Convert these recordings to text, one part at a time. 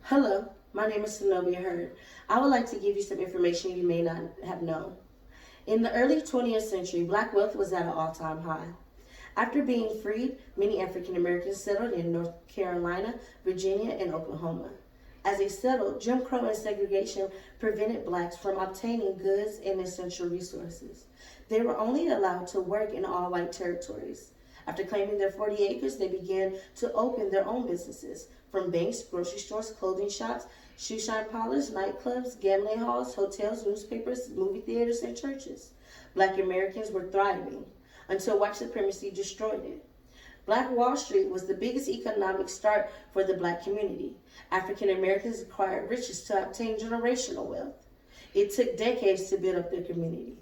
Hello, my name is Zenobia Hurd. I would like to give you some information you may not have known. In the early 20th century, black wealth was at an all-time high. After being freed, many African Americans settled in North Carolina, Virginia, and Oklahoma. As they settled, Jim Crow and segregation prevented blacks from obtaining goods and essential resources. They were only allowed to work in all-white territories. After claiming their 40 acres, they began to open their own businesses, from banks, grocery stores, clothing shops, shoe shine parlors, nightclubs, gambling halls, hotels, newspapers, movie theaters, and churches. Black Americans were thriving until white supremacy destroyed it. Black Wall Street was the biggest economic start for the black community. African Americans acquired riches to obtain generational wealth. It took decades to build up their community.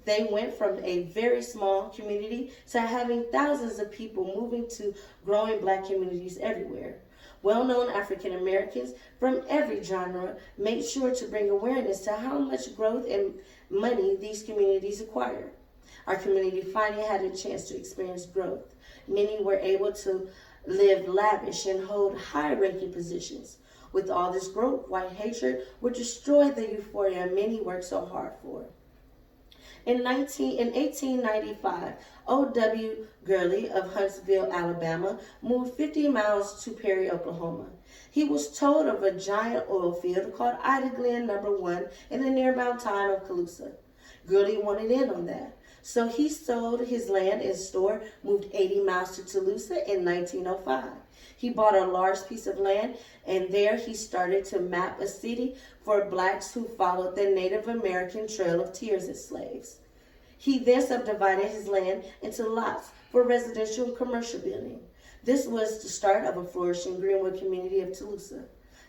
They went from a very small community to having thousands of people moving to growing black communities everywhere. Well-known African Americans from every genre made sure to bring awareness to how much growth and money these communities acquired. Our community finally had a chance to experience growth. Many were able to live lavish and hold high-ranking positions. With all this growth, white hatred would destroy the euphoria many worked so hard for. In 1895, O.W. Gurley of Huntsville, Alabama, moved 50 miles to Perry, Oklahoma. He was told of a giant oil field called Ida Glen No. 1 in the nearby town of Colusa. Gurley wanted in on that, so he sold his land and store, moved 80 miles to Tolosa in 1905. He bought a large piece of land, and there he started to map a city for blacks who followed the Native American Trail of Tears as slaves. He then subdivided his land into lots for residential and commercial building. This was the start of a flourishing Greenwood community of Tolosa.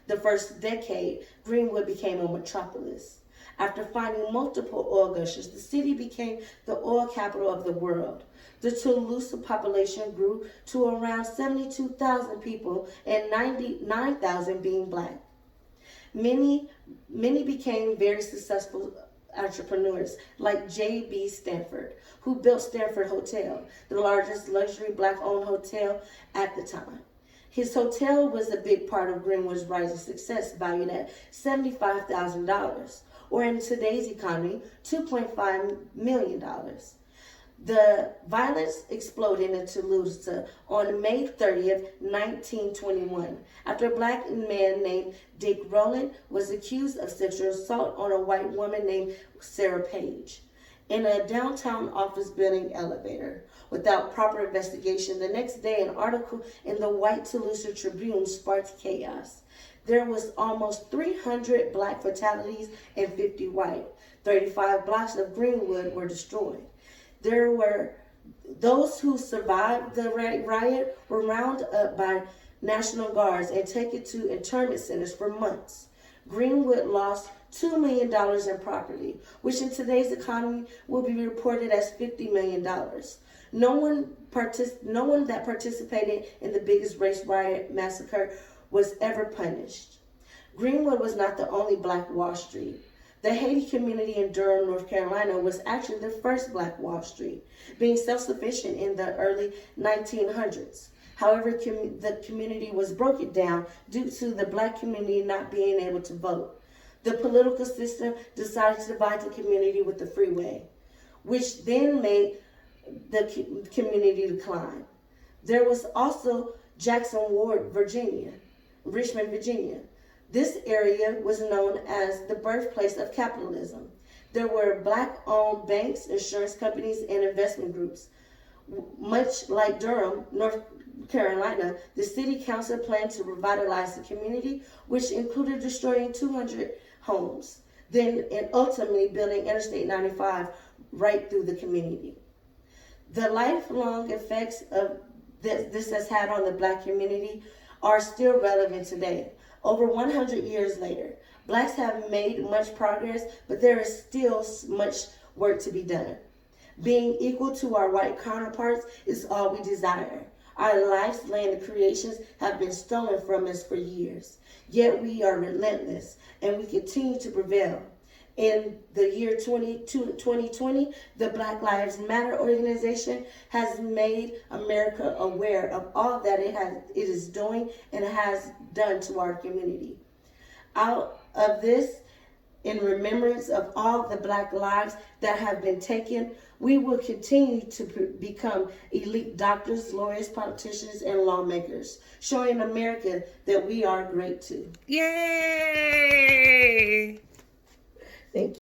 The first decade, Greenwood became a metropolis. After finding multiple oil gushers, the city became the oil capital of the world. The Tolosa population grew to around 72,000 people, and 99,000 being black. Many became very successful entrepreneurs, like J.B. Stanford, who built Stanford Hotel, the largest luxury black-owned hotel at the time. His hotel was a big part of Greenwood's rising success, valued at $75,000, or in today's economy, $2.5 million. The violence exploded in Tolosa on May 30th, 1921, after a black man named Dick Rowland was accused of sexual assault on a white woman named Sarah Page in a downtown office building elevator. Without proper investigation, the next day an article in the White Tolosa Tribune sparked chaos. There was almost 300 black fatalities and 50 white. 35 blocks of Greenwood were destroyed. There were those who survived the riot were rounded up by National Guards and taken to internment centers for months. Greenwood lost $2 million in property, which in today's economy will be reported as $50 million. No one that participated in the biggest race riot massacre was ever punished. Greenwood was not the only Black Wall Street. The Haiti community in Durham, North Carolina was actually the first Black Wall Street, being self-sufficient in the early 1900s. However, the community was broken down due to the black community not being able to vote. The political system decided to divide the community with the freeway, which then made the community decline. There was also Jackson Ward, Richmond, Virginia. This area was known as the birthplace of capitalism. There were black-owned banks, insurance companies, and investment groups. Much like Durham, North Carolina, the city council planned to revitalize the community, which included destroying 200 homes, and ultimately building Interstate 95 right through the community. The lifelong effects of this has had on the black community are still relevant today. Over 100 years later, blacks have made much progress, but there is still much work to be done. Being equal to our white counterparts is all we desire. Our lives, land, and creations have been stolen from us for years. Yet we are relentless, and we continue to prevail. In the year 2020, the Black Lives Matter organization has made America aware of all that it is doing and has done to our community. Out of this, in remembrance of all the Black lives that have been taken, we will continue to become elite doctors, lawyers, politicians, and lawmakers, showing America that we are great too. Yay! Thank you.